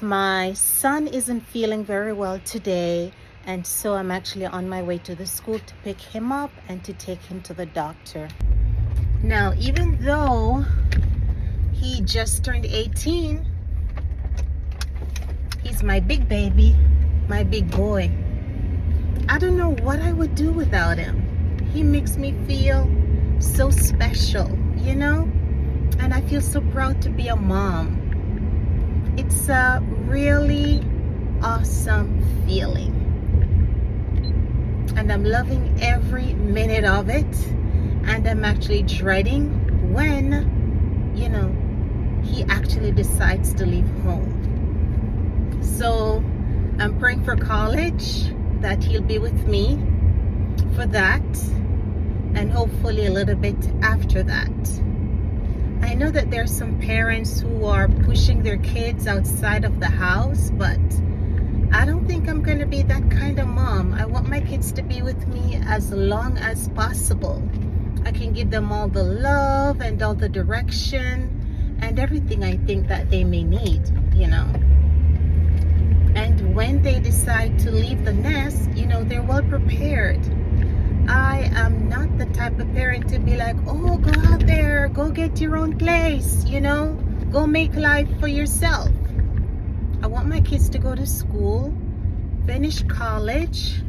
My son isn't feeling very well today, and so I'm actually on my way to the school to pick him up and to take him to the doctor. Now, even though he just turned 18, he's my big baby, my big boy. I don't know what I would do without him. He makes me feel so special, and I feel so proud to be a mom. It's a really awesome feeling, and I'm loving every minute of it, and I'm actually dreading when he actually decides to leave home. So I'm praying for college, that he'll be with me for that, and hopefully a little bit after that. I know that there's some parents who are pushing their kids outside of the house, but I don't think I'm going to be that kind of mom. I want my kids to be with me as long as possible. I can give them all the love and all the direction and everything I think that they may need, And when they decide to leave the nest, they're well prepared. I am not the type of parent to be like, oh, go out there, go get your own place, go make life for yourself. I want my kids to go to school, finish college,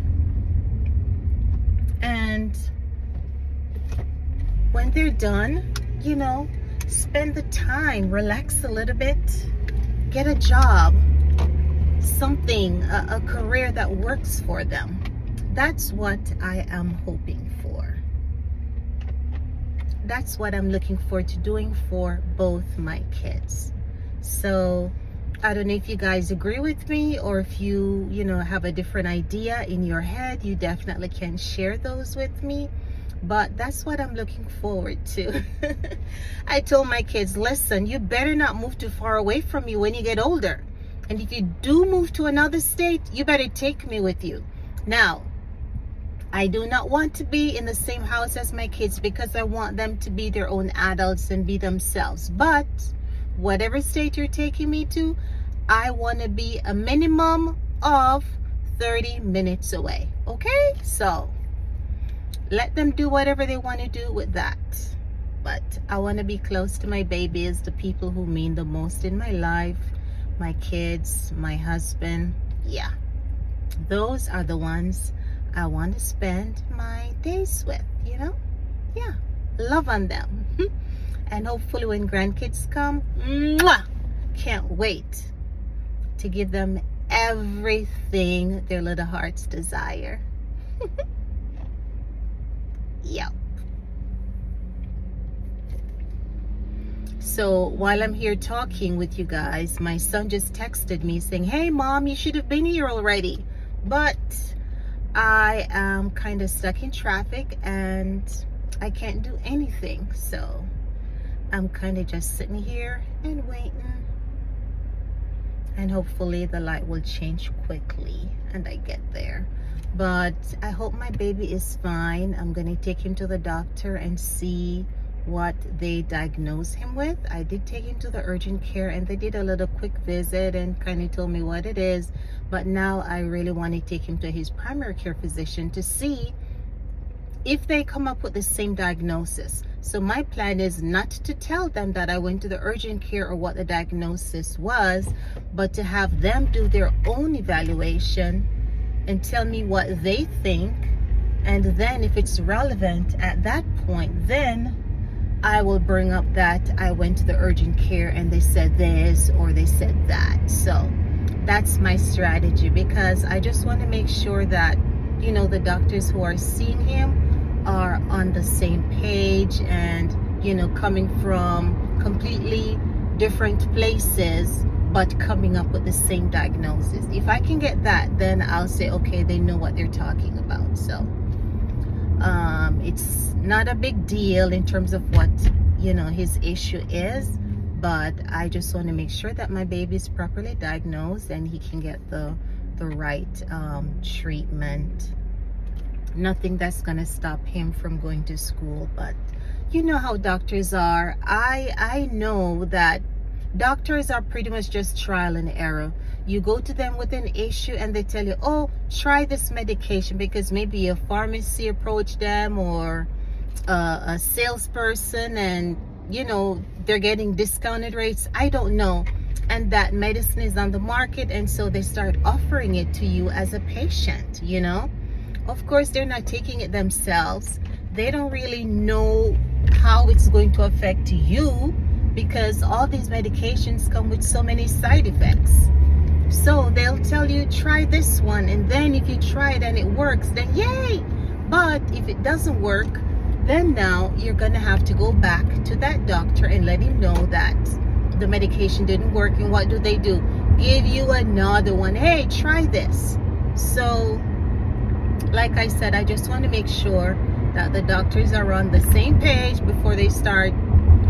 and when they're done, spend the time, relax a little bit, get a job, something, a career that works for them. That's what I am hoping for. That's what I'm looking forward to doing for both my kids. So I don't know if you guys agree with me, or if you have a different idea in your head. You definitely can share those with me. But that's what I'm looking forward to. I told my kids, listen, you better not move too far away from me when you get older. And if you do move to another state, you better take me with you. Now, I do not want to be in the same house as my kids, because I want them to be their own adults and be themselves. But whatever state you're taking me to, I want to be a minimum of 30 minutes away. Okay? So let them do whatever they want to do with that. But I want to be close to my babies, the people who mean the most in my life, my kids, my husband. Yeah, those are the ones I want to spend my days with, Yeah, love on them. And hopefully when grandkids come, mwah, can't wait to give them everything their little hearts desire. Yep. So while I'm here talking with you guys, my son just texted me saying, hey mom, you should have been here already. But I am kind of stuck in traffic and I can't do anything. So I'm kind of just sitting here and waiting. And hopefully the light will change quickly and I get there. But I hope my baby is fine. I'm going to take him to the doctor and see what they diagnose him with. I did take him to the urgent care and they did a little quick visit and kind of told me what it is. But now I really want to take him to his primary care physician to see if they come up with the same diagnosis. So my plan is not to tell them that I went to the urgent care or what the diagnosis was, but to have them do their own evaluation and tell me what they think. And then if it's relevant at that point, then I will bring up that I went to the urgent care and they said this or they said that. So that's my strategy, because I just want to make sure that, the doctors who are seeing him are on the same page and, coming from completely different places, but coming up with the same diagnosis. If I can get that, then I'll say, okay, they know what they're talking about. So it's not a big deal in terms of what his issue is, but I just want to make sure that my baby is properly diagnosed and he can get the right treatment. Nothing that's gonna stop him from going to school, but you know how doctors are. I know that Doctors are pretty much just trial and error. You go to them with an issue and they tell you, oh, try this medication, because maybe a pharmacy approached them or a salesperson, and you know, they're getting discounted rates. I don't know. And that medicine is on the market, and so they start offering it to you as a patient, you know. Of course, they're not taking it themselves. They don't really know how it's going to affect you, because all these medications come with so many side effects. So they'll tell you, try this one, and then if you try it and it works, then yay. But if it doesn't work, then now you're gonna have to go back to that doctor and let him know that the medication didn't work. And what do? Give you another one. Hey, try this. So like I said, I just want to make sure that the doctors are on the same page before they start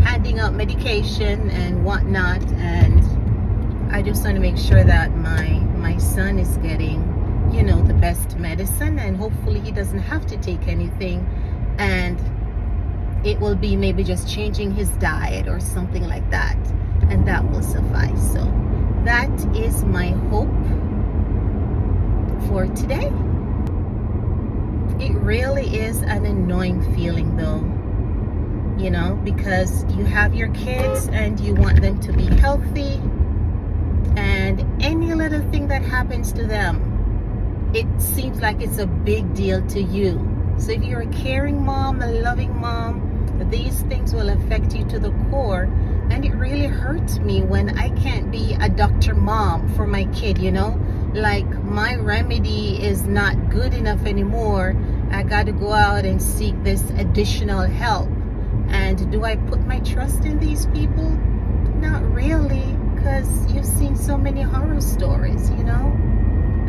handing out medication and whatnot. And I just want to make sure that my son is getting, you know, the best medicine, and hopefully he doesn't have to take anything, and it will be maybe just changing his diet or something like that, and that will suffice. So that is my hope for today. It really is an annoying feeling though, you know, because you have your kids and you want them to be healthy, and any little thing that happens to them, it seems like it's a big deal to you. So if you're a caring mom, a loving mom, these things will affect you to the core. And it really hurts me when I can't be a doctor mom for my kid, you know, like my remedy is not good enough anymore. I got to go out and seek this additional help. And do I put my trust in these people? Not really, because you've seen so many horror stories, you know,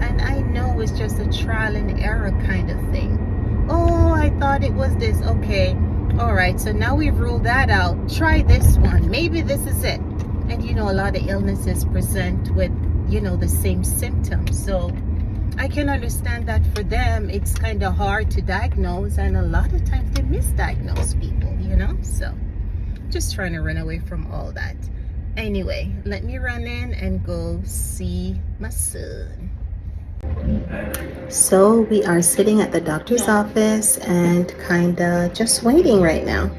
and I know it's just a trial and error kind of thing. Oh, I thought it was this. Okay, all right, so now we've ruled that out. Try this one. Maybe this is it. And you know, a lot of illnesses present with, you know, the same symptoms. So I can understand that for them, it's kind of hard to diagnose, and a lot of times they misdiagnose people, you know. So just trying to run away from all that. Anyway, let me run in and go see my son. So we are sitting at the doctor's office and kind of just waiting right now.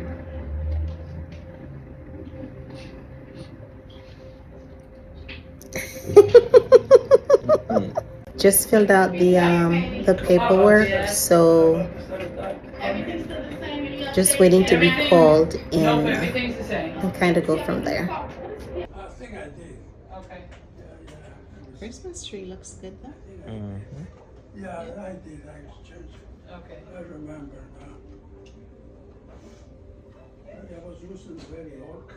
Just filled out the paperwork, so just waiting to be called in and kind of go from there. I think I did. Okay. Christmas tree looks good though. Yeah, I did. I exchanged it. Okay. I remember now. I was using very old.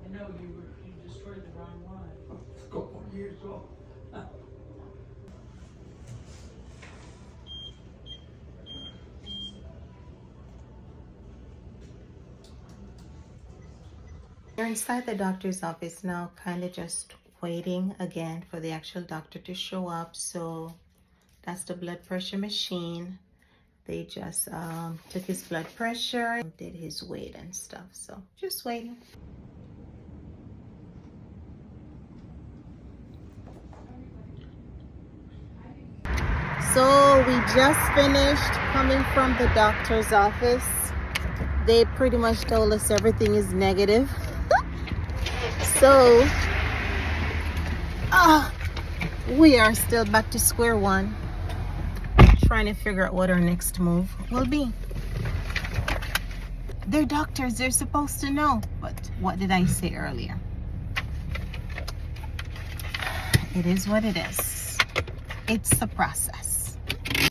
I know you destroyed the wrong one. A couple of years old. We're inside the doctor's office now, kind of just waiting again for the actual doctor to show up. So that's the blood pressure machine. They just took his blood pressure, did his weight and stuff. So just waiting. So we just finished coming from the doctor's office. They pretty much told us everything is negative. So we are still back to square one, trying to figure out what our next move will be. They're doctors, they're supposed to know, but what did I say earlier? It is what it is. It's the process.